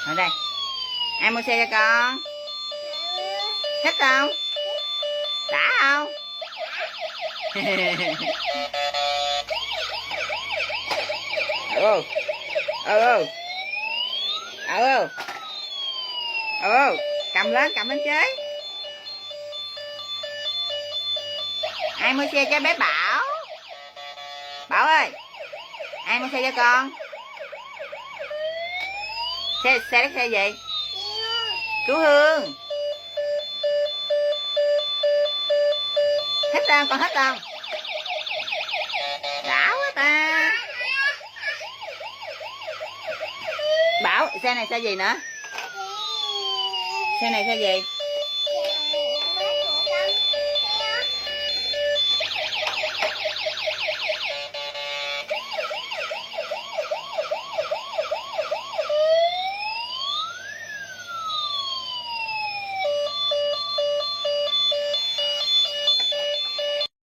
Ở đây. Ai mua xe cho con? Thích không? Đã không? Ừ. Ừ. Ừ. Ừ. Cầm lên chơi. Ai mua xe cho bé Bảo? Bảo ơi, ai mua xe cho con? Xe gì? Cứu Hương. Thích không? Con thích không? Đã quá ta. Bảo, xe này xe gì nữa? Xe này xe gì?